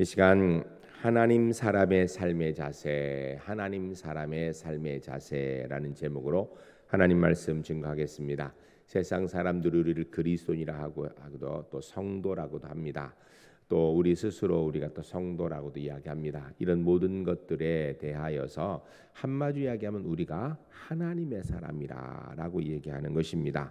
이 시간 하나님 사람의 삶의 자세, 하나님 사람의 삶의 자세라는 제목으로 하나님 말씀 증거하겠습니다. 세상 사람들이 우리를 그리스도인이라 하고도 또 성도라고도 합니다. 또 우리 스스로 우리가 또 성도라고도 이야기합니다. 이런 모든 것들에 대하여서 한마디 이야기하면 우리가 하나님의 사람이라고 얘기하는 것입니다.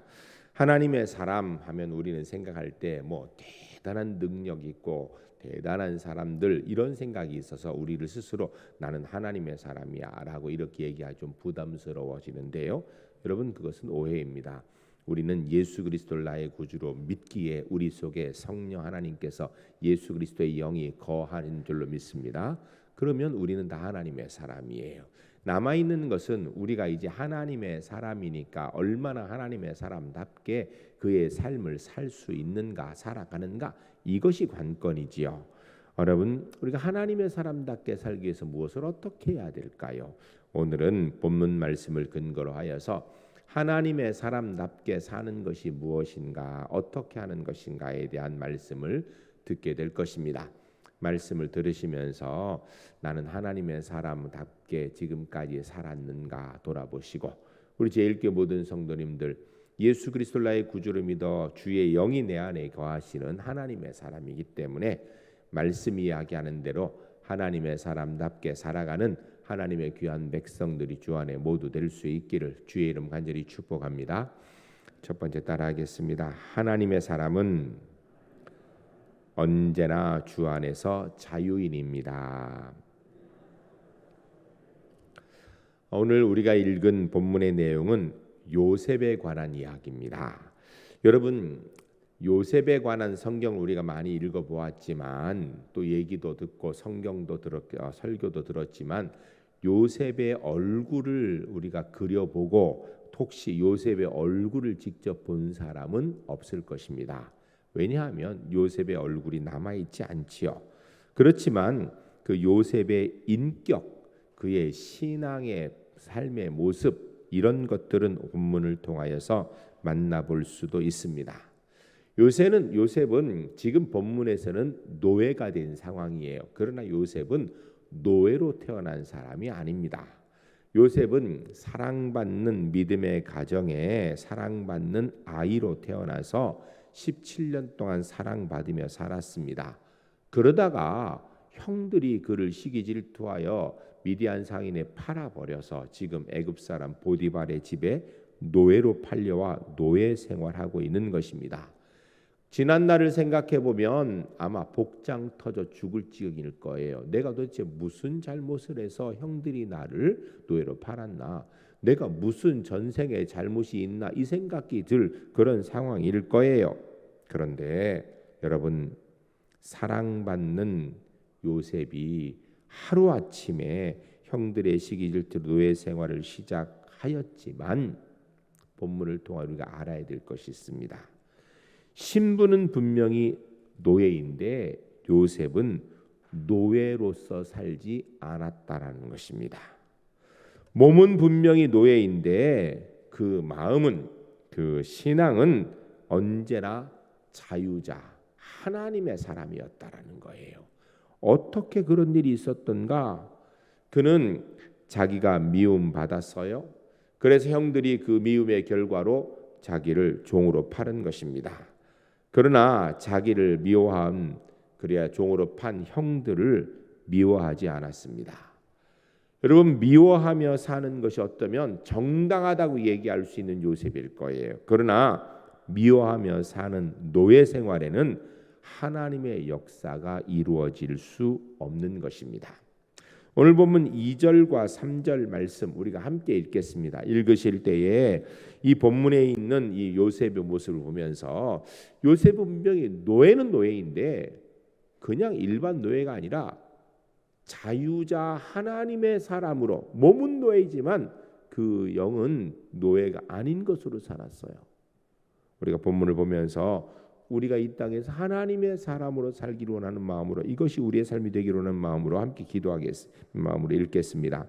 하나님의 사람 하면 우리는 생각할 때 뭐 대단한 능력 있고 대단한 사람들 이런 생각이 있어서 우리를 스스로 나는 하나님의 사람이야라고 이렇게 얘기하기 좀 부담스러워지는데요. 여러분 그것은 오해입니다. 우리는 예수 그리스도를 나의 구주로 믿기에 우리 속에 성령 하나님께서 예수 그리스도의 영이 거하는 줄로 믿습니다. 그러면 우리는 다 하나님의 사람이에요. 남아있는 것은 우리가 이제 하나님의 사람이니까 얼마나 하나님의 사람답게 그의 삶을 살 수 있는가 살아가는가 이것이 관건이지요. 여러분 우리가 하나님의 사람답게 살기 위해서 무엇을 어떻게 해야 될까요? 오늘은 본문 말씀을 근거로 하여서 하나님의 사람답게 사는 것이 무엇인가 어떻게 하는 것인가에 대한 말씀을 듣게 될 것입니다. 말씀을 들으시면서 나는 하나님의 사람답게 지금까지 살았는가 돌아보시고 우리 제1교 모든 성도님들 예수 그리스도 나의 구주를 믿어 주의 영이 내 안에 거하시는 하나님의 사람이기 때문에 말씀이 이야기하는 대로 하나님의 사람답게 살아가는 하나님의 귀한 백성들이 주 안에 모두 될 수 있기를 주의 이름 간절히 축복합니다. 첫 번째 따라하겠습니다. 하나님의 사람은 언제나 주 안에서 자유인입니다. 오늘 우리가 읽은 본문의 내용은 요셉에 관한 이야기입니다. 여러분 요셉에 관한 성경을 우리가 많이 읽어보았지만 또 얘기도 듣고 성경도 설교도 들었지만 요셉의 얼굴을 우리가 그려보고 혹시 요셉의 얼굴을 직접 본 사람은 없을 것입니다. 왜냐하면 요셉의 얼굴이 남아있지 않지요. 그렇지만 그 요셉의 인격, 그의 신앙의 삶의 모습 이런 것들은 본문을 통하여서 만나볼 수도 있습니다. 요셉은 지금 본문에서는 노예가 된 상황이에요. 그러나 요셉은 노예로 태어난 사람이 아닙니다. 요셉은 사랑받는 믿음의 가정에 사랑받는 아이로 태어나서 17년 동안 사랑받으며 살았습니다. 그러다가 형들이 그를 시기 질투하여 미디안 상인에 팔아버려서 지금 애굽 사람 보디발의 집에 노예로 팔려와 노예 생활하고 있는 것입니다. 지난 날을 생각해 보면 아마 복장 터져 죽을 지경일 거예요. 내가 도대체 무슨 잘못을 해서 형들이 나를 노예로 팔았나? 내가 무슨 전생에 잘못이 있나? 이 생각이 들 그런 상황일 거예요. 그런데 여러분 사랑받는 요셉이 하루아침에 형들의 시기 질투로 노예 생활을 시작하였지만 본문을 통해 우리가 알아야 될 것이 있습니다. 신부는 분명히 노예인데 요셉은 노예로서 살지 않았다라는 것입니다. 몸은 분명히 노예인데 그 마음은 그 신앙은 언제나 자유자 하나님의 사람이었다라는 거예요. 어떻게 그런 일이 있었던가? 그는 자기가 미움 받았어요. 그래서 형들이 그 미움의 결과로 자기를 종으로 파는 것입니다. 그러나 자기를 미워한 그래야 종으로 판 형들을 미워하지 않았습니다. 여러분 미워하며 사는 것이 어떠면 정당하다고 얘기할 수 있는 요셉일 거예요. 그러나 미워하며 사는 노예 생활에는 하나님의 역사가 이루어질 수 없는 것입니다. 오늘 보면 2절과 3절 말씀 우리가 함께 읽겠습니다. 읽으실 때에 이 본문에 있는 이 요셉의 모습을 보면서 요셉은 분명히 노예는 노예인데 그냥 일반 노예가 아니라 자유자 하나님의 사람으로 몸은 노예이지만 그 영은 노예가 아닌 것으로 살았어요. 우리가 본문을 보면서 우리가 이 땅에서 하나님의 사람으로 살기로 원하는 마음으로 이것이 우리의 삶이 되기로 하는 마음으로 함께 마음으로 읽겠습니다.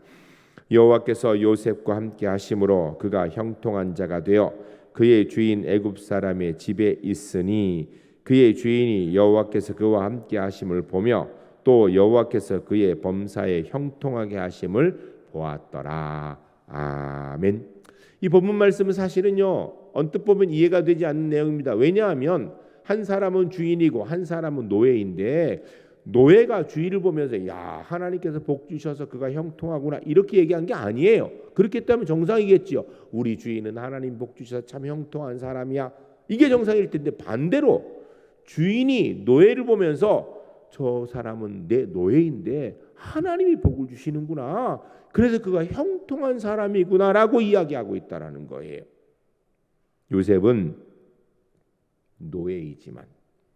여호와께서 요셉과 함께 하심으로 그가 형통한 자가 되어 그의 주인 애굽 사람의 집에 있으니 그의 주인이 여호와께서 그와 함께 하심을 보며 또 또 여호와께서 그의 범사에 형통하게 하심을 보았더라. 아멘. 이 본문 말씀은 사실은요, 언뜻 보면 이해가 되지 않는 내용입니다. 왜냐하면 한 사람은 주인이고 한 사람은 노예인데, 노예가 주인을 보면서 야, 하나님께서 복 주셔서 그가 형통하구나 이렇게 얘기한 게 아니에요. 그렇게 했다면 정상이겠지요. 우리 주인은 하나님 복 주셔서 참 형통한 사람이야, 이게 정상일 텐데, 반대로 주인이 노예를 보면서 저 사람은 내 노예인데 하나님이 복을 주시는구나, 그래서 그가 형통한 사람이구나라고 이야기하고 있다라는 거예요. 요셉은 노예이지만,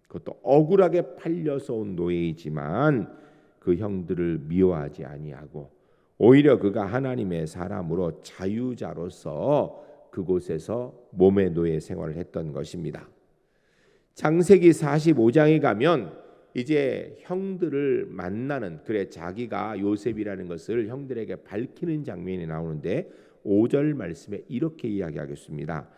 그것도 억울하게 팔려서 온 노예이지만 그 형들을 미워하지 아니하고 오히려 그가 하나님의 사람으로 자유자로서 그곳에서 몸의 노예 생활을 했던 것입니다. 창세기 45장에 가면 이제 형들을 만나는, 그래 자기가 요셉이라는 것을 형들에게 밝히는 장면이 나오는데 5절 말씀에 이렇게 이야기하겠습니다.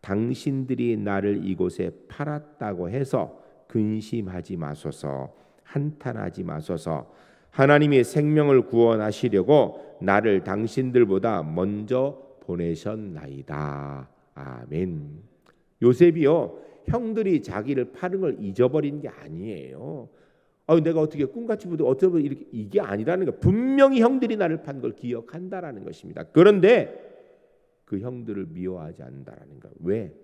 당신들이 나를 이곳에 팔았다고 해서 근심하지 마소서, 한탄하지 마소서. 하나님이 생명을 구원하시려고 나를 당신들보다 먼저 보내셨나이다. 아멘. 요셉이요, 형들이 자기를 파는 걸 잊어버린 게 아니에요. 내가 어떻게 꿈같이 보도 어쩌면 이렇게, 이게 아니라는 거. 분명히 형들이 나를 판 걸 기억한다라는 것입니다. 그런데 그 형들을 미워하지 않는다라는 거. 왜?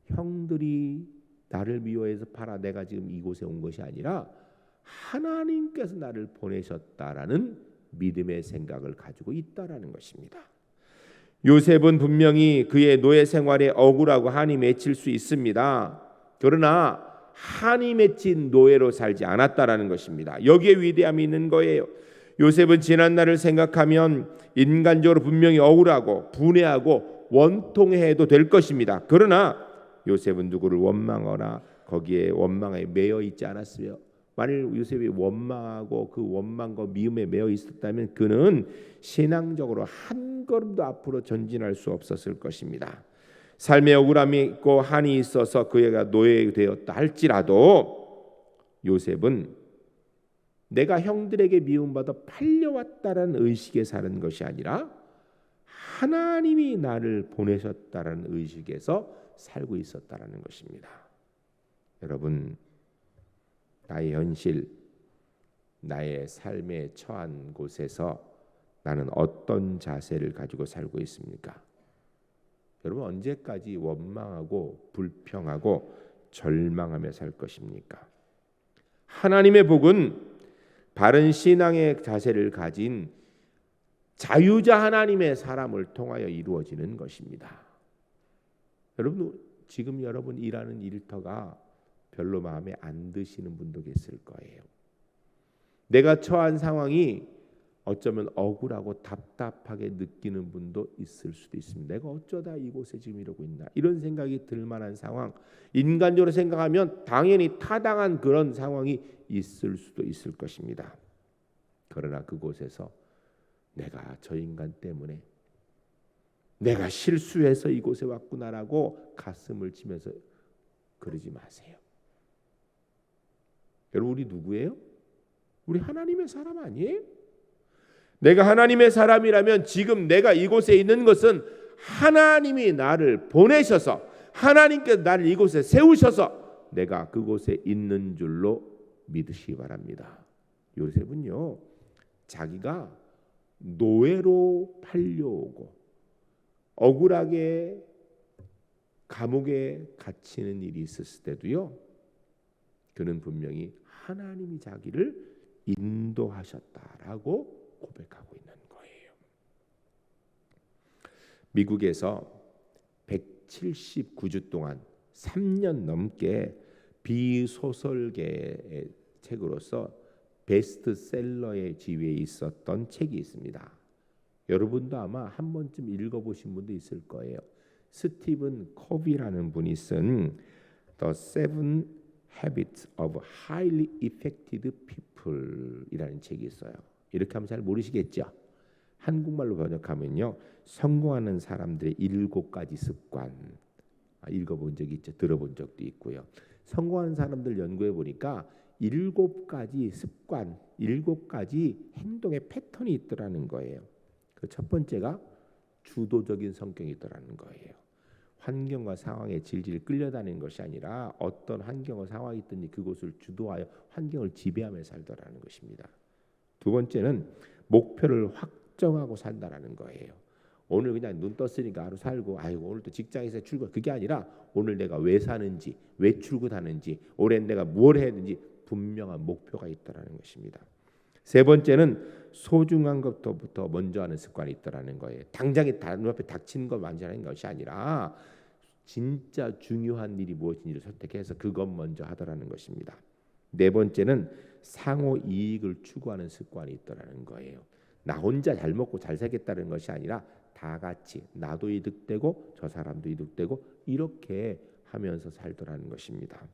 형들이 나를 미워해서 팔아 내가 지금 이곳에 온 것이 아니라 하나님께서 나를 보내셨다라는 믿음의 생각을 가지고 있다라는 것입니다. 요셉은 분명히 그의 노예 생활에 억울하고 한이 맺힐 수 있습니다. 그러나 한이 맺힌 노예로 살지 않았다라는 것입니다. 여기에 위대함이 있는 거예요. 요셉은 지난 날을 생각하면 인간적으로 분명히 억울하고 분해하고 원통해도 될 것입니다. 그러나 요셉은 누구를 원망하거나 거기에 원망에 매여 있지 않았어요. 만일 요셉이 원망하고 그 원망과 미움에 매여 있었다면 그는 신앙적으로 한 걸음도 앞으로 전진할 수 없었을 것입니다. 삶에 억울함이 있고 한이 있어서 그가 노예되었다 할지라도 요셉은 내가 형들에게 미움받아 팔려왔다라는 의식에 사는 것이 아니라 하나님이 나를 보내셨다라는 의식에서 살고 있었다라는 것입니다. 여러분, 나의 현실, 나의 삶에 처한 곳에서 나는 어떤 자세를 가지고 살고 있습니까? 여러분, 언제까지 원망하고 불평하고 절망하며 살 것입니까? 하나님의 복은 바른 신앙의 자세를 가진 자유자 하나님의 사람을 통하여 이루어지는 것입니다. 여러분, 지금 여러분 일하는 일터가 별로 마음에 안 드시는 분도 계실 거예요. 내가 처한 상황이 어쩌면 억울하고 답답하게 느끼는 분도 있을 수도 있습니다. 내가 어쩌다 이곳에 지금 이러고 있나, 이런 생각이 들 만한 상황, 인간적으로 생각하면 당연히 타당한 그런 상황이 있을 수도 있을 것입니다. 그러나 그곳에서 내가 저 인간 때문에 내가 실수해서 이곳에 왔구나라고 가슴을 치면서 그러지 마세요. 여러분, 우리 누구예요? 우리 하나님의 사람 아니에요? 내가 하나님의 사람이라면 지금 내가 이곳에 있는 것은 하나님이 나를 보내셔서, 하나님께서 나를 이곳에 세우셔서 내가 그곳에 있는 줄로 믿으시기 바랍니다. 요셉은요, 자기가 노예로 팔려오고 억울하게 감옥에 갇히는 일이 있었을 때도요, 그는 분명히 하나님이 자기를 인도하셨다라고 고백하고 있는 거예요. 미국에서 179주 동안 3년 넘게 비소설계의 책으로서 베스트셀러의 지위에 있었던 책이 있습니다. 여러분도 아마 한 번쯤 읽어보신 분도 있을 거예요. 스티븐 코비라는 분이 쓴 The Seven Habits of Highly Effective People 이라는 책이 있어요. 이렇게 하면 잘 모르시겠죠? 한국말로 번역하면요, 성공하는 사람들의 7가지 습관. 읽어본 적이 있죠. 들어본 적도 있고요. 성공하는 사람들 연구해 보니까 7가지 습관, 7가지 행동의 패턴이 있더라는 거예요. 그 첫 번째가 주도적인 성격이 있더라는 거예요. 환경과 상황에 질질 끌려다니는 것이 아니라 어떤 환경과 상황이 있든지 그곳을 주도하여 환경을 지배하며 살더라는 것입니다. 두 번째는 목표를 확정하고 산다라는 거예요. 오늘 그냥 눈 떴으니까 하루 살고 아이고 오늘 또 직장에서 출근, 그게 아니라 오늘 내가 왜 사는지, 왜 출근하는지, 올해는 내가 뭘 해야 되는지 분명한 목표가 있다라는 것입니다. 세 번째는 소중한 것부터 먼저 하는 습관이 있다라는 거예요. 당장에 눈앞에 닥치는 것 먼저 하는 것이 아니라 진짜 중요한 일이 무엇인지를 선택해서 그것 먼저 하더라는 것입니다. 네 번째는 상호 이익을 추구하는 습관이 있다라는 거예요. 나 혼자 잘 먹고 잘 살겠다는 것이 아니라 다 같이 나도 이득되고 저 사람도 이득되고 이렇게 하면서 살더라는 것입니다.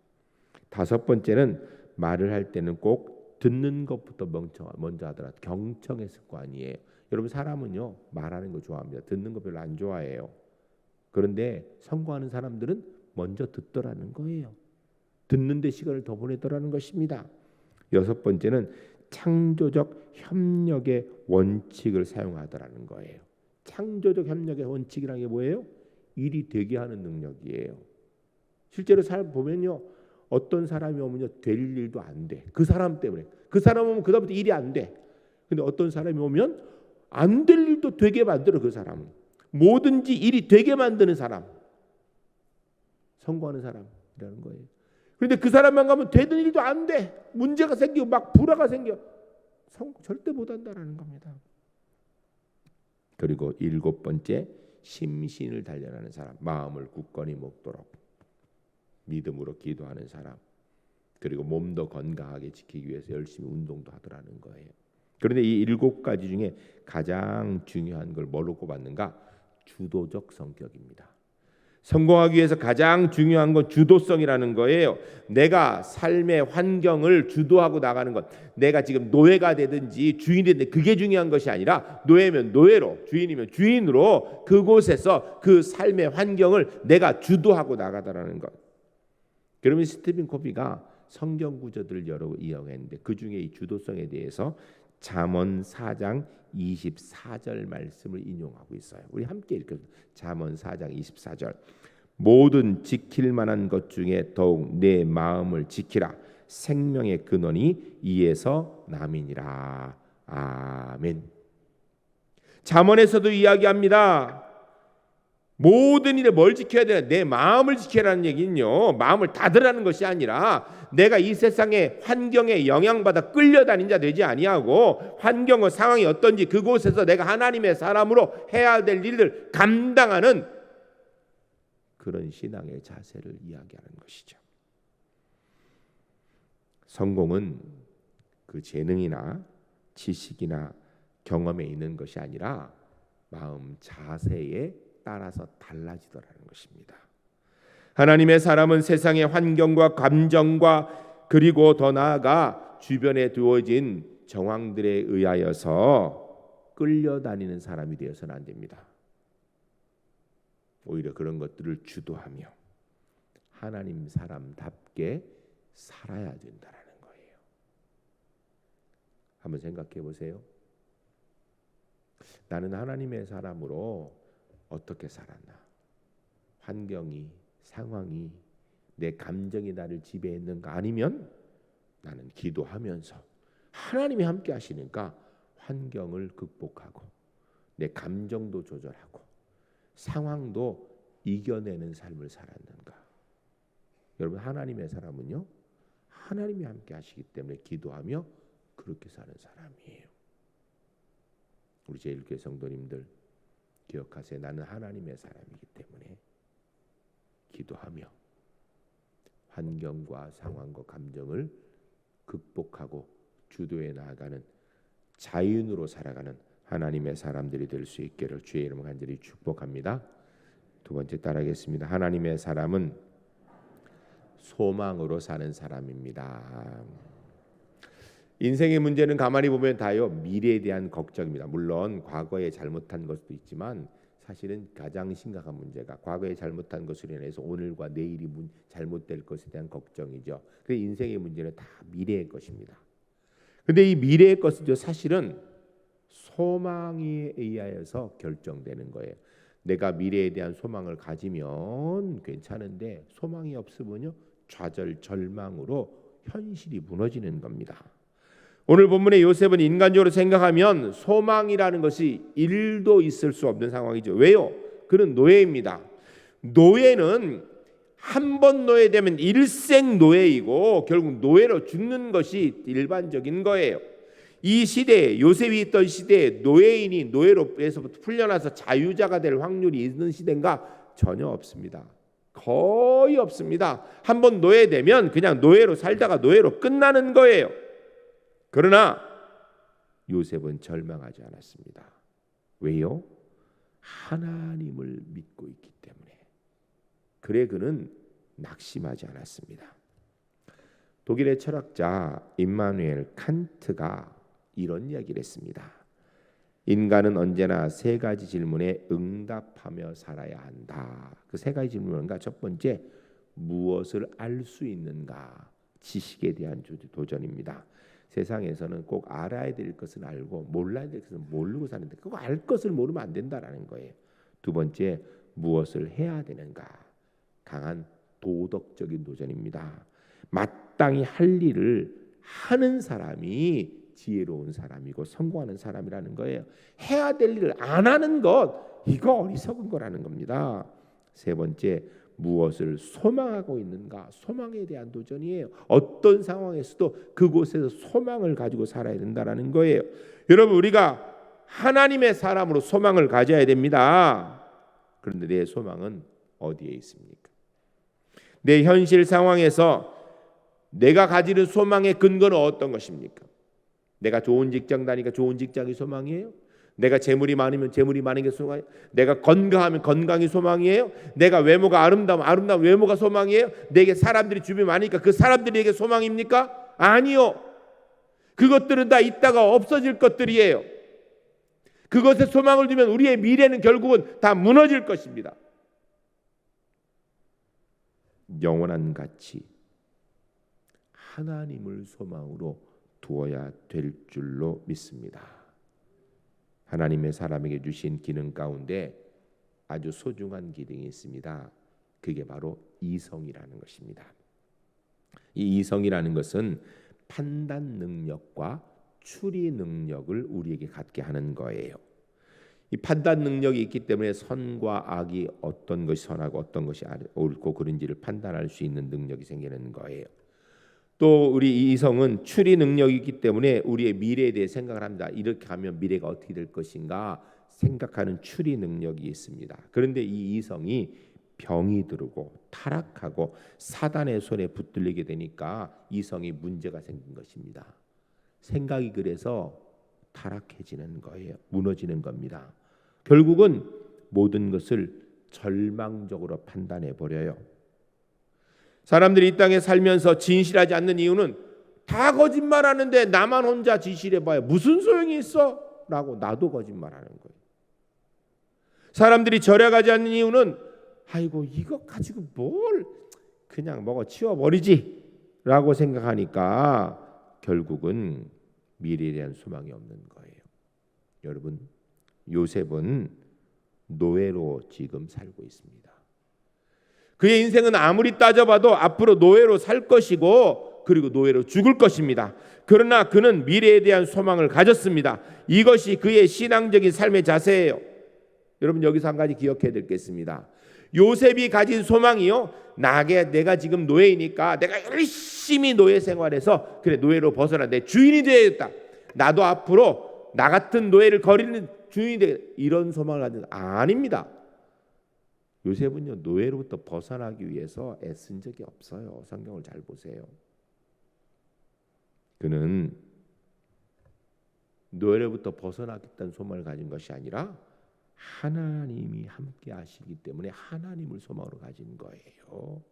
다섯 번째는 말을 할 때는 꼭 듣는 것부터 먼저 하더라. 경청의 습관이에요. 여러분 사람은요 말하는 거 좋아합니다. 듣는 거 별로 안 좋아해요. 그런데 성공하는 사람들은 먼저 듣더라는 거예요. 듣는 데 시간을 더 보내더라는 것입니다. 여섯 번째는 창조적 협력의 원칙을 사용하더라는 거예요. 창조적 협력의 원칙이라는 게 뭐예요? 일이 되게 하는 능력이에요. 실제로 보면요. 어떤 사람이 오면요 될 일도 안 돼. 그 사람 때문에. 그 사람 오면 그다음부터 일이 안 돼. 근데 어떤 사람이 오면 안 될 일도 되게 만들어. 그 사람은 뭐든지 일이 되게 만드는 사람, 성공하는 사람이라는 거예요. 그런데 그 사람만 가면 되는 일도 안 돼. 문제가 생기고 막 불화가 생겨. 절대 못 한다라는 겁니다. 그리고 일곱 번째, 심신을 단련하는 사람, 마음을 굳건히 먹도록 믿음으로 기도하는 사람, 그리고 몸도 건강하게 지키기 위해서 열심히 운동도 하더라는 거예요. 그런데 이 7가지 중에 가장 중요한 걸 뭐로 꼽았는가? 주도적 성격입니다. 성공하기 위해서 가장 중요한 건 주도성이라는 거예요. 내가 삶의 환경을 주도하고 나가는 것. 내가 지금 노예가 되든지 주인이 되든지 그게 중요한 것이 아니라 노예면 노예로, 주인이면 주인으로 그곳에서 그 삶의 환경을 내가 주도하고 나가다라는 것. 그러면 스티븐 코비가 성경 구절들을 여러 이용했는데 그 중에 이 주도성에 대해서 잠언 4장 24절 말씀을 인용하고 있어요. 우리 함께 읽겠습니다. 잠언 4장 24절. 모든 지킬 만한 것 중에 더욱 내 마음을 지키라. 생명의 근원이 이에서 남이니라. 아멘. 잠언에서도 이야기합니다. 모든 일에 뭘 지켜야 되나? 내 마음을 지켜라는 얘기는요. 마음을 닫으라는 것이 아니라 내가 이 세상의 환경에 영향받아 끌려다닌 자 되지 아니하고 환경과 상황이 어떤지 그곳에서 내가 하나님의 사람으로 해야 될 일을 감당하는 그런 신앙의 자세를 이야기하는 것이죠. 성공은 그 재능이나 지식이나 경험에 있는 것이 아니라 마음 자세에 따라서 달라지더라는 것입니다. 하나님의 사람은 세상의 환경과 감정과 그리고 더 나아가 주변에 두어진 정황들에 의하여서 끌려다니는 사람이 되어서는 안 됩니다. 오히려 그런 것들을 주도하며 하나님 사람답게 살아야 된다는 거예요. 한번 생각해 보세요. 나는 하나님의 사람으로 어떻게 살았나? 환경이, 상황이, 내 감정이 나를 지배했는가? 아니면 나는 기도하면서 하나님이 함께 하시니까 환경을 극복하고 내 감정도 조절하고 상황도 이겨내는 삶을 살았는가? 여러분 하나님의 사람은요. 하나님이 함께 하시기 때문에 기도하며 그렇게 사는 사람이에요. 우리 제1교회 성도님들 기억하세요. 나는 하나님의 사람이기 때문에 기도하며 환경과 상황과 감정을 극복하고 주도해 나아가는 자윤으로 살아가는 하나님의 사람들이 될 수 있기를 주의 이름으로 간절히 축복합니다. 두 번째 따라하겠습니다. 하나님의 사람은 소망으로 사는 사람입니다. 인생의 문제는 가만히 보면 다요 미래에 대한 걱정입니다. 물론 과거에 잘못한 것도 있지만 사실은 가장 심각한 문제가 과거에 잘못한 것으로 인해서 오늘과 내일이 잘못될 것에 대한 걱정이죠. 그 인생의 문제는 다 미래의 것입니다. 근데 이 미래의 것은 사실은 소망에 의하여서 결정되는 거예요. 내가 미래에 대한 소망을 가지면 괜찮은데 소망이 없으면요 좌절 절망으로 현실이 무너지는 겁니다. 오늘 본문의 요셉은 인간적으로 생각하면 소망이라는 것이 1도 있을 수 없는 상황이죠. 왜요? 그는 노예입니다. 노예는 한 번 노예되면 일생 노예이고 결국 노예로 죽는 것이 일반적인 거예요. 이 시대에 요셉이 있던 시대에 노예인이 노예로부터 풀려나서 자유자가 될 확률이 있는 시대인가? 전혀 없습니다. 거의 없습니다. 한 번 노예되면 그냥 노예로 살다가 노예로 끝나는 거예요. 그러나 요셉은 절망하지 않았습니다. 왜요? 하나님을 믿고 있기 때문에. 그래 그는 낙심하지 않았습니다. 독일의 철학자 임마누엘 칸트가 이런 이야기를 했습니다. 인간은 언제나 세 가지 질문에 응답하며 살아야 한다. 그 세 가지 질문은 뭔가? 첫 번째, 무엇을 알 수 있는가? 지식에 대한 도전입니다. 세상에서는 꼭 알아야 될 것은 알고 몰라야 될 것은 모르고 사는데 꼭 알 것을 모르면 안 된다라는 거예요. 두 번째, 무엇을 해야 되는가? 강한 도덕적인 도전입니다. 마땅히 할 일을 하는 사람이 지혜로운 사람이고 성공하는 사람이라는 거예요. 해야 될 일을 안 하는 것, 이거 어리석은 거라는 겁니다. 세 번째, 무엇을 소망하고 있는가? 소망에 대한 도전이에요. 어떤 상황에서도 그곳에서 소망을 가지고 살아야 된다라는 거예요. 여러분, 우리가 하나님의 사람으로 소망을 가져야 됩니다. 그런데 내 소망은 어디에 있습니까? 내 현실 상황에서 내가 가지는 소망의 근거는 어떤 것입니까? 내가 좋은 직장 다니니까 좋은 직장이 소망이에요? 내가 재물이 많으면 재물이 많은 게 소망이에요? 내가 건강하면 건강이 소망이에요? 내가 외모가 아름다우면 아름다운 외모가 소망이에요? 내게 사람들이 주변에 많으니까 그 사람들에게 소망입니까? 아니요. 그것들은 다 있다가 없어질 것들이에요. 그것에 소망을 두면 우리의 미래는 결국은 다 무너질 것입니다. 영원한 가치, 하나님을 소망으로 두어야 될 줄로 믿습니다. 하나님의 사람에게 주신 기능 가운데 아주 소중한 기능이 있습니다. 그게 바로 이성이라는 것입니다. 이 이성이라는 것은 판단 능력과 추리 능력을 우리에게 갖게 하는 거예요. 이 판단 능력이 있기 때문에 선과 악이 어떤 것이 선하고 어떤 것이 옳고 그른지를 판단할 수 있는 능력이 생기는 거예요. 또 우리 이성은 추리 능력이 있기 때문에 우리의 미래에 대해 생각을 합니다. 이렇게 하면 미래가 어떻게 될 것인가 생각하는 추리 능력이 있습니다. 그런데 이 이성이 병이 들고 타락하고 사단의 손에 붙들리게 되니까 이성이 문제가 생긴 것입니다. 생각이 그래서 타락해지는 거예요. 무너지는 겁니다. 결국은 모든 것을 절망적으로 판단해 버려요. 사람들이 이 땅에 살면서 진실하지 않는 이유는 다 거짓말하는데 나만 혼자 진실해봐야 무슨 소용이 있어? 라고 나도 거짓말하는 거예요. 사람들이 절약하지 않는 이유는 아이고 이거 가지고 뭘 그냥 먹어 치워버리지 라고 생각하니까 결국은 미래에 대한 소망이 없는 거예요. 여러분, 요셉은 노예로 지금 살고 있습니다. 그의 인생은 아무리 따져봐도 앞으로 노예로 살 것이고 그리고 노예로 죽을 것입니다. 그러나 그는 미래에 대한 소망을 가졌습니다. 이것이 그의 신앙적인 삶의 자세예요. 여러분, 여기서 한 가지 기억해야 될 게 있습니다. 요셉이 가진 소망이요, 내가 지금 노예이니까 내가 열심히 노예 생활해서 그래 노예로 벗어나 내 주인이 되어야겠다. 나도 앞으로 나 같은 노예를 거리는 주인이 되겠다. 이런 소망을 가진 아닙니다. 요셉은요 노예로부터 벗어나기 위해서 애쓴 적이 없어요. 성경을 잘 보세요. 그는 노예로부터 벗어나겠다는 소망을 가진 것이 아니라 하나님이 함께 하시기 때문에 하나님을 소망으로 가진 거예요.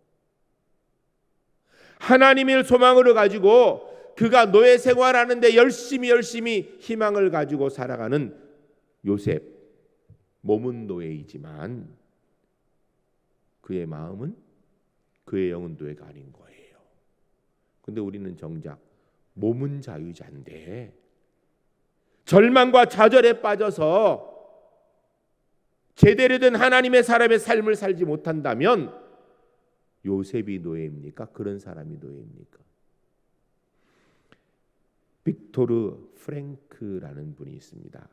하나님을 소망으로 가지고 그가 노예 생활하는데 열심히 희망을 가지고 살아가는 요셉. 몸은 노예이지만 그의 마음은, 그의 영은 노예가 아닌 거예요. 근데 우리는 정작 몸은 자유자인데 절망과 좌절에 빠져서 제대로 된 하나님의 사람의 삶을 살지 못한다면 요셉이 노예입니까? 그런 사람이 노예입니까? 빅토르 프랭크라는 분이 있습니다.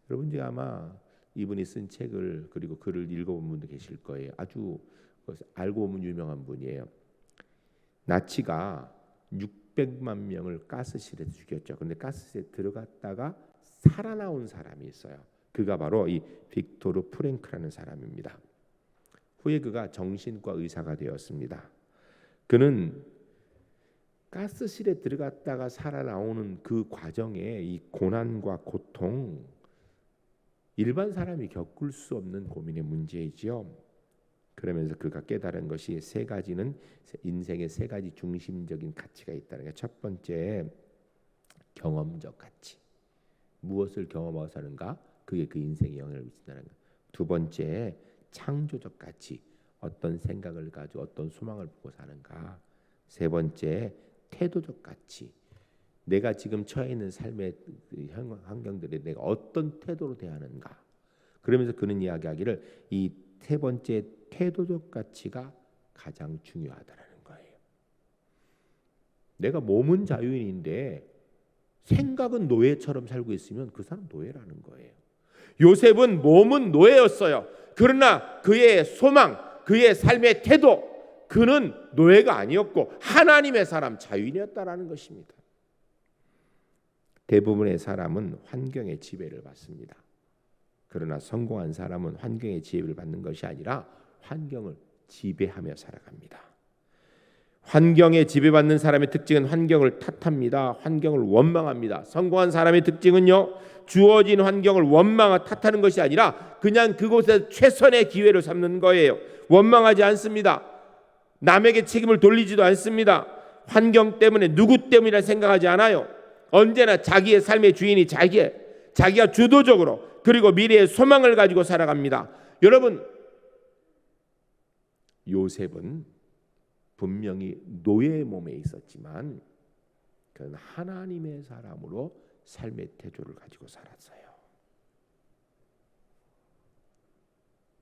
여러분 제가 아마 이분이 쓴 책을 그리고 글을 읽어본 분도 계실 거예요. 아주 알고 보면 유명한 분이에요. 나치가 600만 명을 가스실에 죽였죠. 근데 가스실에 들어갔다가 살아나온 사람이 있어요. 그가 바로 이 빅토르 프랭크라는 사람입니다. 후에 그가 정신과 의사가 되었습니다. 그는 가스실에 들어갔다가 살아나오는 그 과정에 이 고난과 고통, 일반 사람이 겪을 수 없는 고민의 문제이지요. 그러면서 그가 깨달은 것이 세 가지는, 인생의 세 가지 중심적인 가치가 있다는 게, 첫 번째 경험적 가치, 무엇을 경험하고 사는가, 그게 그 인생에 영향을 미친다는 것. 두 번째 창조적 가치, 어떤 생각을 가지고 어떤 소망을 보고 사는가. 세 번째 태도적 가치, 내가 지금 처해 있는 삶의 환경들에 내가 어떤 태도로 대하는가. 그러면서 그는 이야기하기를 이 세 번째 태도적 가치가 가장 중요하다라는 거예요. 내가 몸은 자유인인데 생각은 노예처럼 살고 있으면 그 사람 노예라는 거예요. 요셉은 몸은 노예였어요. 그러나 그의 소망, 그의 삶의 태도, 그는 노예가 아니었고 하나님의 사람, 자유인이었다라는 것입니다. 대부분의 사람은 환경의 지배를 받습니다. 그러나 성공한 사람은 환경의 지배를 받는 것이 아니라 환경을 지배하며 살아갑니다. 환경에 지배받는 사람의 특징은 환경을 탓합니다. 환경을 원망합니다. 성공한 사람의 특징은요, 주어진 환경을 원망하고 탓하는 것이 아니라 그냥 그곳에 최선의 기회를 삼는 거예요. 원망하지 않습니다. 남에게 책임을 돌리지도 않습니다. 환경 때문에, 누구 때문이라 생각하지 않아요. 언제나 자기의 삶의 주인이 자기가 주도적으로, 그리고 미래의 소망을 가지고 살아갑니다. 여러분, 요셉은 분명히 노예의 몸에 있었지만 그는 하나님의 사람으로 삶의 태도를 가지고 살았어요.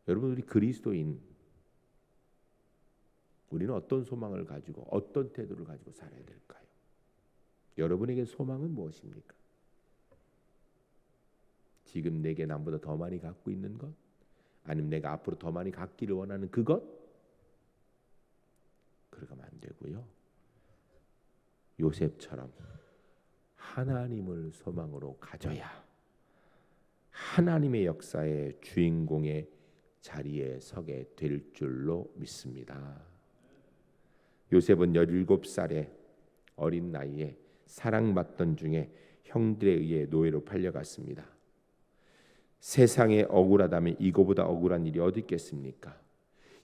여러분, 우리 그리스도인, 우리는 어떤 소망을 가지고 어떤 태도를 가지고 살아야 될까요? 여러분에게 소망은 무엇입니까? 지금 내게 남보다 더 많이 갖고 있는 것? 아니면 내가 앞으로 더 많이 갖기를 원하는 그것? 그러면 안 되고요. 요셉처럼 하나님을 소망으로 가져야 하나님의 역사의 주인공의 자리에 서게 될 줄로 믿습니다. 요셉은 17살의 어린 나이에 사랑받던 중에 형들에 의해 노예로 팔려갔습니다. 세상에 억울하다면 이거보다 억울한 일이 어디 있겠습니까?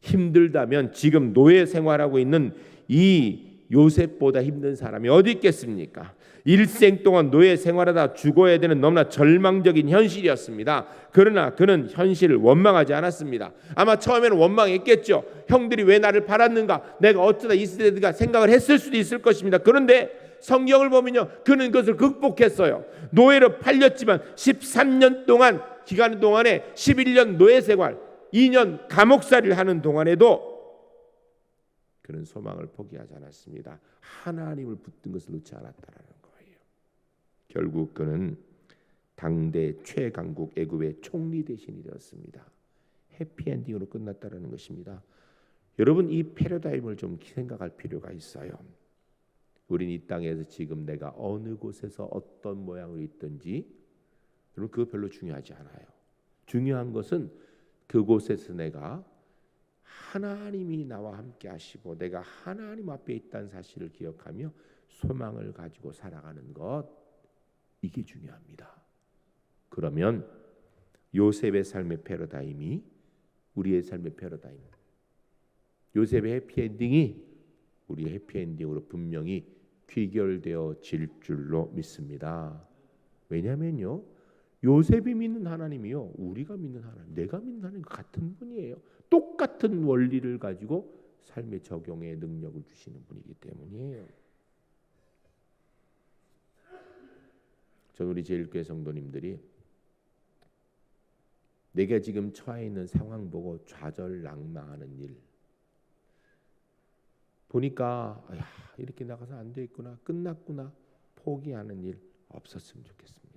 힘들다면 지금 노예 생활하고 있는 이 요셉보다 힘든 사람이 어디 있겠습니까? 일생 동안 노예 생활하다 죽어야 되는 너무나 절망적인 현실이었습니다. 그러나 그는 현실을 원망하지 않았습니다. 아마 처음에는 원망했겠죠. 형들이 왜 나를 팔았는가, 내가 어쩌다 있을 때가 생각을 했을 수도 있을 것입니다. 그런데 성경을 보면요, 그는 그것을 극복했어요. 노예로 팔렸지만 13년 동안 기간 동안에 11년 노예 생활, 2년 감옥살이를 하는 동안에도 그는 소망을 포기하지 않았습니다. 하나님을 붙든 것을 놓지 않았다라는 거예요. 결국 그는 당대 최강국 애굽의 총리 대신이 되었습니다. 해피엔딩으로 끝났다라는 것입니다. 여러분, 이 패러다임을 좀 생각할 필요가 있어요. 우린 이 땅에서 지금 내가 어느 곳에서 어떤 모양으로 있든지 여러분, 그거 별로 중요하지 않아요. 중요한 것은 그곳에서 내가 하나님이 나와 함께 하시고 내가 하나님 앞에 있다는 사실을 기억하며 소망을 가지고 살아가는 것, 이게 중요합니다. 그러면 요셉의 삶의 패러다임이 우리의 삶의 패러다임, 요셉의 해피엔딩이 우리의 해피엔딩으로 분명히 귀결되어질 줄로 믿습니다. 왜냐하면요, 요셉이 믿는 하나님이요, 우리가 믿는 하나님, 내가 믿는 하나님 같은 분이에요. 똑같은 원리를 가지고 삶의 적용의 능력을 주시는 분이기 때문이에요. 전 우리 제일교회 성도님들이 내가 지금 처해 있는 상황 보고 좌절락망하는 일 보니까 이렇게 나가서 안 되겠구나, 끝났구나, 포기하는 일 없었으면 좋겠습니다.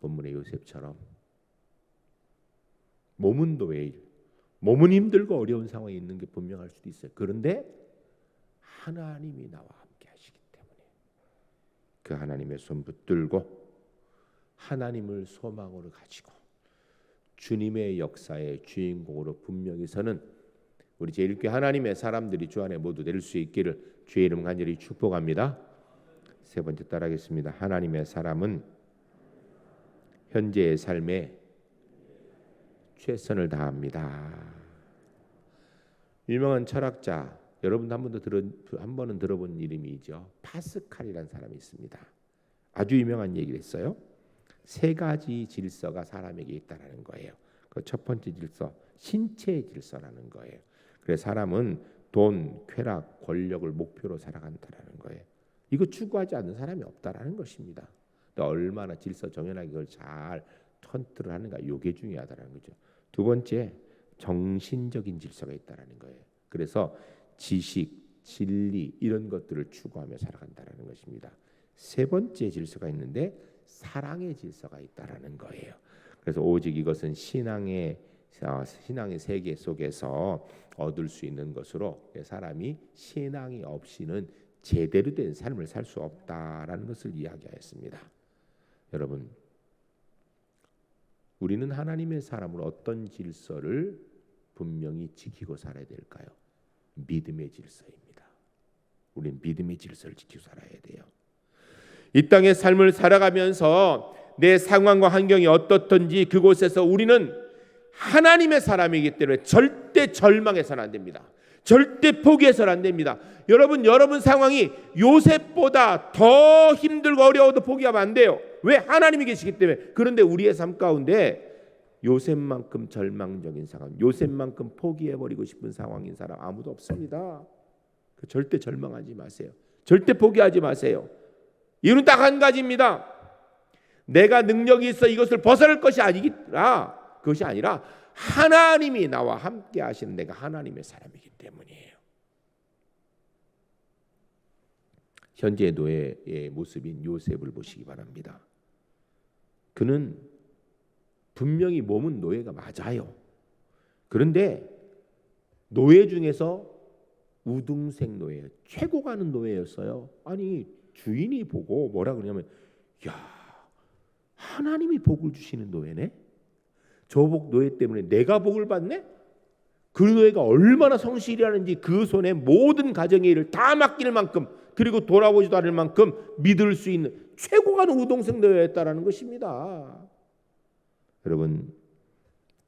본문의 요셉처럼 몸은 노예일, 몸은 힘들고 어려운 상황에 있는 게 분명할 수도 있어요. 그런데 하나님이 나와 함께 하시기 때문에 그 하나님의 손 붙들고 하나님을 소망으로 가지고 주님의 역사의 주인공으로 분명히 서는 우리 제일교회 하나님의 사람들이 주 안에 모두 될 수 있기를 주의 이름 간절히 축복합니다. 세 번째 따라하겠습니다. 하나님의 사람은 현재의 삶에 최선을 다합니다. 유명한 철학자, 여러분도 한 번은 들어본 이름이죠. 파스칼이라는 사람이 있습니다. 아주 유명한 얘기를 했어요. 세 가지 질서가 사람에게 있다라는 거예요. 그 첫 번째 질서, 신체의 질서라는 거예요. 그래서 사람은 돈, 쾌락, 권력을 목표로 살아간다라는 거예요. 이거 추구하지 않는 사람이 없다라는 것입니다. 또 얼마나 질서 정연하게 그걸 잘 컨트롤 하는가, 이게 중요하다라는 거죠. 두 번째, 정신적인 질서가 있다라는 거예요. 그래서 지식, 진리 이런 것들을 추구하며 살아간다라는 것입니다. 세 번째 질서가 있는데 사랑의 질서가 있다라는 거예요. 그래서 오직 이것은 신앙의 세계 속에서 얻을 수 있는 것으로 사람이 신앙이 없이는 제대로 된 삶을 살 수 없다라는 것을 이야기하였습니다. 여러분, 우리는 하나님의 사람으로 어떤 질서를 분명히 지키고 살아야 될까요? 믿음의 질서입니다. 우리는 믿음의 질서를 지키고 살아야 돼요. 이 땅의 삶을 살아가면서 내 상황과 환경이 어떻든지 그곳에서 우리는 하나님의 사람이기 때문에 절대 절망해서는 안 됩니다. 절대 포기해서는 안 됩니다. 여러분 상황이 요셉보다 더 힘들고 어려워도 포기하면 안 돼요. 왜? 하나님이 계시기 때문에. 그런데 우리의 삶 가운데 요셉만큼 절망적인 상황, 요셉만큼 포기해버리고 싶은 상황인 사람 아무도 없습니다. 절대 절망하지 마세요. 절대 포기하지 마세요. 이유는 딱 한 가지입니다. 내가 능력이 있어 이것을 벗어날 것이 아니라, 그것이 아니라 하나님이 나와 함께 하시는 내가 하나님의 사람이기 때문이에요. 현재 노예의 모습인 요셉을 보시기 바랍니다. 그는 분명히 몸은 노예가 맞아요. 그런데 노예 중에서 우등생 노예예요. 최고 가는 노예였어요. 아니, 주인이 보고 뭐라 그러냐면, 야, 하나님이 복을 주시는 노예네. 저 복 노예 때문에 내가 복을 받네. 그 노예가 얼마나 성실하는지 그 손에 모든 가정의 일을 다 맡길 만큼, 그리고 돌아보지도 않을 만큼 믿을 수 있는 최고 가는 우등생 노예였다라는 것입니다. 여러분,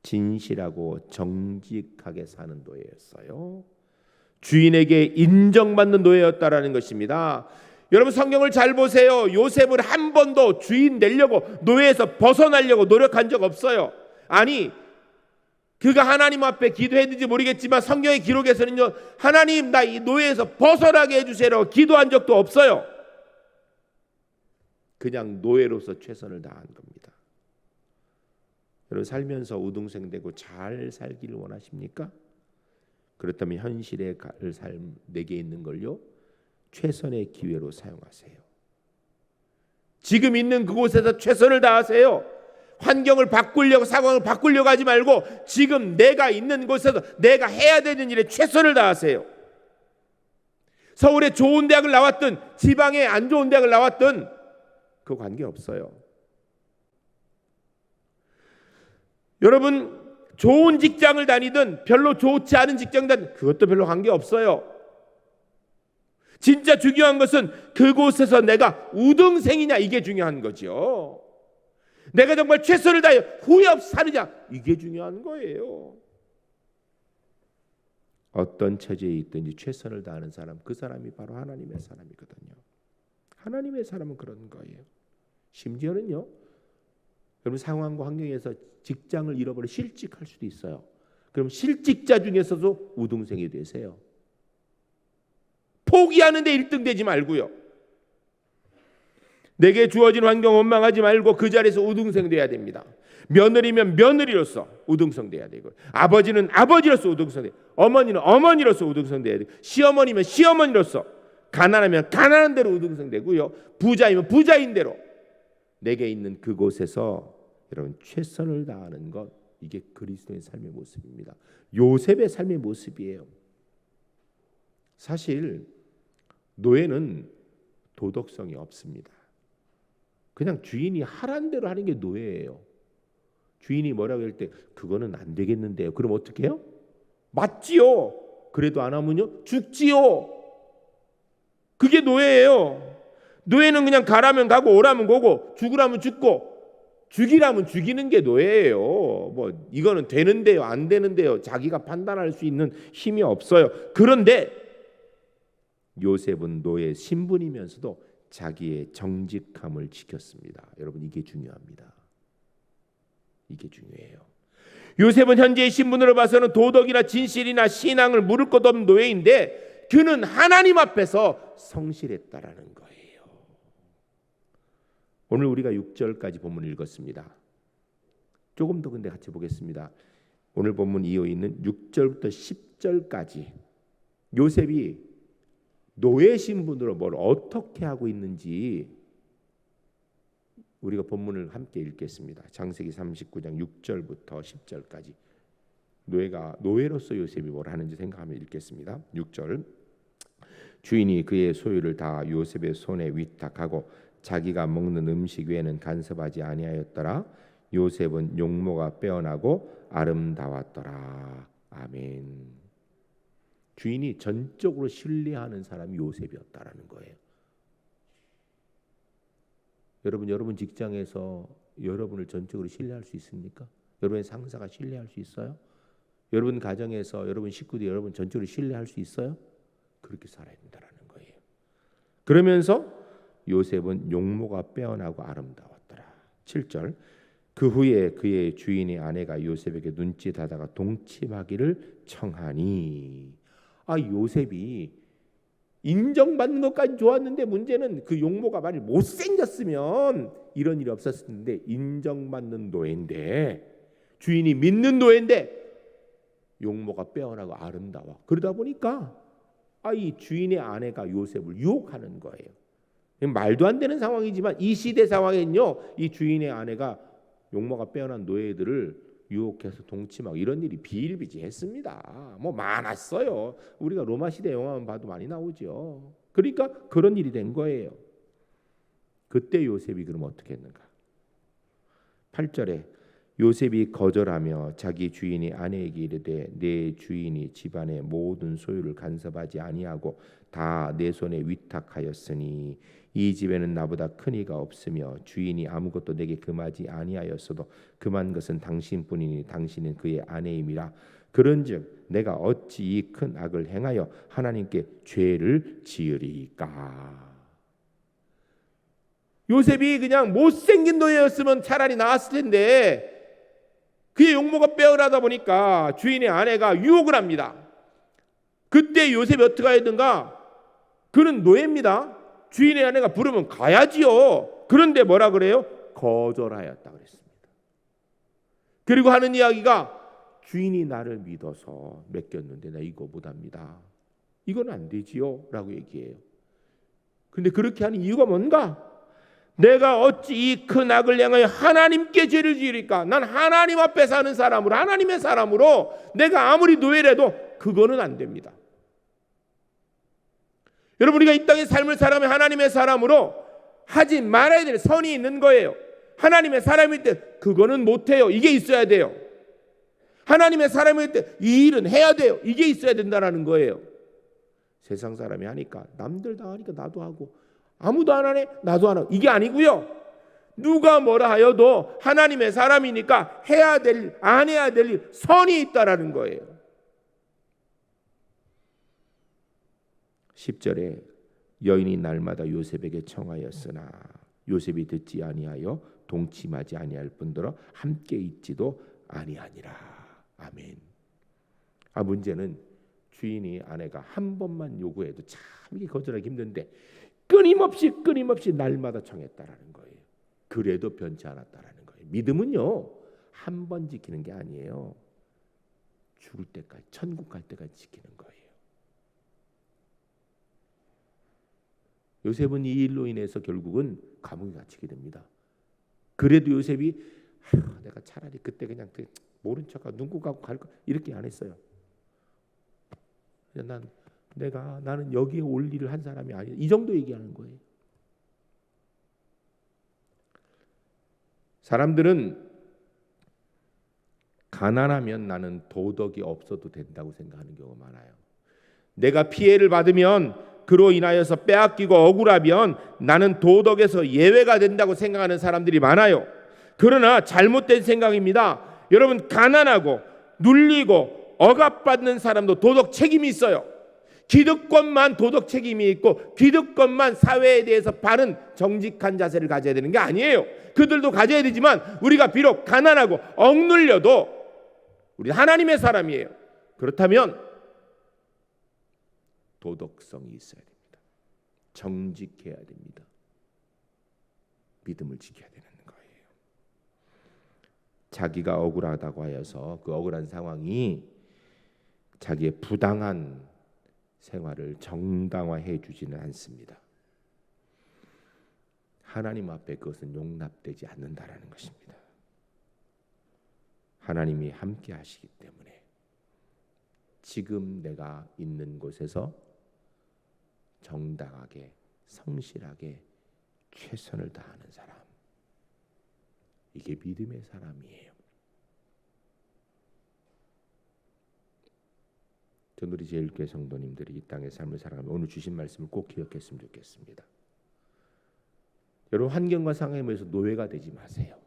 진실하고 정직하게 사는 노예였어요. 주인에게 인정받는 노예였다라는 것입니다. 여러분, 성경을 잘 보세요. 요셉은 한 번도 주인 되려고, 노예에서 벗어나려고 노력한 적 없어요. 아니, 그가 하나님 앞에 기도했는지 모르겠지만 성경의 기록에서는요, 하나님, 나 이 노예에서 벗어나게 해주세요 기도한 적도 없어요. 그냥 노예로서 최선을 다한 겁니다. 여러분, 살면서 우등생 되고 잘 살기를 원하십니까? 그렇다면 현실의 삶 내게 있는 걸요, 최선의 기회로 사용하세요. 지금 있는 그곳에서 최선을 다하세요. 환경을 바꾸려고, 상황을 바꾸려고 하지 말고 지금 내가 있는 곳에서 내가 해야 되는 일에 최선을 다하세요. 서울에 좋은 대학을 나왔든 지방에 안 좋은 대학을 나왔든 그 관계없어요. 여러분, 좋은 직장을 다니든 별로 좋지 않은 직장 다니든 그것도 별로 관계없어요. 진짜 중요한 것은 그곳에서 내가 우등생이냐, 이게 중요한 거죠. 내가 정말 최선을 다해 후회 없이 사느냐, 이게 중요한 거예요. 어떤 처지에 있든지 최선을 다하는 사람, 그 사람이 바로 하나님의 사람이거든요. 하나님의 사람은 그런 거예요. 심지어는요, 여러분 상황과 환경에서 직장을 잃어버려 실직할 수도 있어요. 그럼 실직자 중에서도 우등생이 되세요. 포기하는데 1등 되지 말고요. 내게 주어진 환경 원망하지 말고 그 자리에서 우등생 돼야 됩니다. 며느리면 며느리로서 우등생 돼야 되고, 아버지는 아버지로서 우등생 돼야 되고, 어머니는 어머니로서 우등생 돼야 되고, 시어머니면 시어머니로서, 가난하면 가난한 대로 우등생 되고요, 부자이면 부자인 대로 내게 있는 그곳에서 여러분 최선을 다하는 것, 이게 그리스도의 삶의 모습입니다. 요셉의 삶의 모습이에요. 사실 노예는 도덕성이 없습니다. 그냥 주인이 하란 대로 하는 게 노예예요. 주인이 뭐라고 할 때 그거는 안 되겠는데요. 그럼 어떻게 해요? 맞지요. 그래도 안 하면요 죽지요. 그게 노예예요. 노예는 그냥 가라면 가고 오라면 오고 죽으라면 죽고 죽이라면 죽이는 게 노예예요. 뭐 이거는 되는데요, 안 되는데요, 자기가 판단할 수 있는 힘이 없어요. 그런데 요셉은 노예 신분이면서도 자기의 정직함을 지켰습니다. 여러분 이게 중요합니다. 이게 중요해요. 요셉은 현재의 신분으로 봐서는 도덕이나 진실이나 신앙을 물을 것 없는 노예인데 그는 하나님 앞에서 성실했다라는 거예요. 오늘 우리가 6절까지 본문을 읽었습니다. 조금 더 근데 같이 보겠습니다. 오늘 본문 이어에 있는 6절부터 10절까지 요셉이 노예 신분으로 뭘 어떻게 하고 있는지 우리가 본문을 함께 읽겠습니다. 창세기 39장 6절부터 10절까지 노예로서 요셉이 뭘 하는지 생각하며 읽겠습니다. 6절. 주인이 그의 소유를 다 요셉의 손에 위탁하고 자기가 먹는 음식 외에는 간섭하지 아니하였더라. 요셉은 용모가 빼어나고 아름다웠더라. 아멘. 주인이 전적으로 신뢰하는 사람이 요셉이었다라는 거예요. 여러분 직장에서 여러분을 전적으로 신뢰할 수 있습니까? 여러분의 상사가 신뢰할 수 있어요? 여러분 가정에서 여러분 식구들이 여러분 전적으로 신뢰할 수 있어요? 그렇게 살아야 된다라는 거예요. 그러면서 요셉은 용모가 빼어나고 아름다웠더라. 7절. 그 후에 그의 주인의 아내가 요셉에게 눈짓하다가 동침하기를 청하니. 요셉이 인정받는 것까지 좋았는데 문제는 그 용모가 만일 못생겼으면 이런 일이 없었을 텐데, 인정받는 노예인데, 주인이 믿는 노예인데 용모가 빼어나고 아름다워. 그러다 보니까 이 주인의 아내가 요셉을 유혹하는 거예요. 말도 안 되는 상황이지만 이 시대 상황에는요, 이 주인의 아내가 용모가 빼어난 노예들을 유혹해서 동침하고 이런 일이 비일비재했습니다. 뭐 많았어요. 우리가 로마 시대 영화만 봐도 많이 나오죠. 그러니까 그런 일이 된 거예요. 그때 요셉이 그럼 어떻게 했는가? 8절에 요셉이 거절하며 자기 주인이 아내에게 이르되 내 주인이 집안의 모든 소유를 간섭하지 아니하고 다 내 손에 위탁하였으니 이 집에는 나보다 큰 이가 없으며 주인이 아무것도 내게 금하지 아니하였어도 금한 것은 당신뿐이니 당신은 그의 아내임이라. 그런즉 내가 어찌 이 큰 악을 행하여 하나님께 죄를 지으리까. 요셉이 그냥 못생긴 노예였으면 차라리 나았을 텐데 그의 용모가 빼어나다 보니까 주인의 아내가 유혹을 합니다. 그때 요셉이 어떻게 해야 되는가? 그는 노예입니다. 주인의 아내가 부르면 가야지요. 그런데 뭐라 그래요? 거절하였다 그랬습니다. 그리고 하는 이야기가 주인이 나를 믿어서 맡겼는데 나 이거 못합니다. 이건 안 되지요 라고 얘기해요. 근데 그렇게 하는 이유가 뭔가? 내가 어찌 이 큰 악을 향하여 하나님께 죄를 지으리까? 난 하나님 앞에 사는 사람으로, 하나님의 사람으로 내가 아무리 노예라도 그거는 안 됩니다. 여러분, 우리가 이 땅의 삶을 살아가면 하나님의 사람으로 하지 말아야 될 선이 있는 거예요. 하나님의 사람일 때 그거는 못해요. 이게 있어야 돼요. 하나님의 사람일 때 이 일은 해야 돼요. 이게 있어야 된다는 거예요. 세상 사람이 하니까 남들 다 하니까 나도 하고, 아무도 안 하네 나도 안 하고, 이게 아니고요. 누가 뭐라 하여도 하나님의 사람이니까 해야 될 일, 안 해야 될 일, 선이 있다라는 거예요. 10절에 여인이 날마다 요셉에게 청하였으나 요셉이 듣지 아니하여 동침하지 아니할 뿐더러 함께 있지도 아니하니라. 아멘. 문제는 주인이 아내가 한 번만 요구해도 참 이게 거절하기 힘든데 끊임없이 날마다 청했다라는 거예요. 그래도 변치 않았다라는 거예요. 믿음은요, 한 번 지키는 게 아니에요. 죽을 때까지, 천국 갈 때까지 지키는 거예요. 요셉은 이 일로 인해서 결국은 감옥에 갇히게 됩니다. 그래도 요셉이 내가 차라리 그때 그냥 모른 척하고 눈 감고 갈 거 이렇게 안 했어요. 나는 여기에 올 일을 한 사람이 아니야. 이 정도 얘기하는 거예요. 사람들은 가난하면 나는 도덕이 없어도 된다고 생각하는 경우가 많아요. 내가 피해를 받으면 그로 인하여서 빼앗기고 억울하면 나는 도덕에서 예외가 된다고 생각하는 사람들이 많아요. 그러나 잘못된 생각입니다. 여러분, 가난하고 눌리고 억압받는 사람도 도덕 책임이 있어요. 기득권만 도덕 책임이 있고 기득권만 사회에 대해서 바른 정직한 자세를 가져야 되는 게 아니에요. 그들도 가져야 되지만 우리가 비록 가난하고 억눌려도 우리 하나님의 사람이에요. 그렇다면 도덕성이 있어야 됩니다. 정직해야 됩니다. 믿음을 지켜야 되는 거예요. 자기가 억울하다고 하여서 그 억울한 상황이 자기의 부당한 생활을 정당화해 주지는 않습니다. 하나님 앞에 그것은 용납되지 않는다라는 것입니다. 하나님이 함께 하시기 때문에 지금 내가 있는 곳에서 정당하게 성실하게 최선을 다하는 사람, 이게 믿음의 사람이에요. 전 우리 제일교회 성도님들이 이 땅의 삶을 살아가며 오늘 주신 말씀을 꼭 기억했으면 좋겠습니다. 여러분, 환경과 상황에 의해서 노예가 되지 마세요.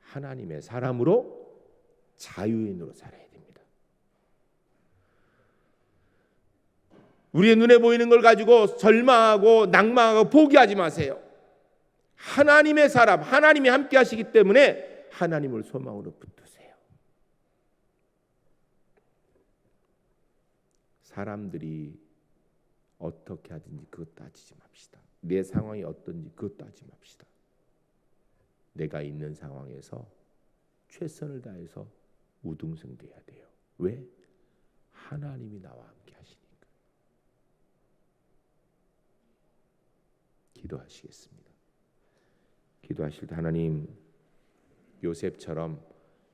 하나님의 사람으로 자유인으로 살아야 됩니다. 우리의 눈에 보이는 걸 가지고 절망하고 낭망하고 포기하지 마세요. 하나님의 사람, 하나님이 함께 하시기 때문에 하나님을 소망으로 붙드세요. 사람들이 어떻게 하든지 그것 따지지 맙시다. 내 상황이 어떤지 그것 따지지 맙시다. 내가 있는 상황에서 최선을 다해서 우등승돼야 돼요. 왜? 하나님이 나와 함께 하시니까. 기도하시겠습니다. 기도하실 때 하나님, 요셉처럼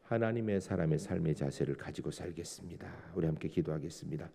하나님의 사람의 삶의 자세를 가지고 살겠습니다. 우리 함께 기도하겠습니다.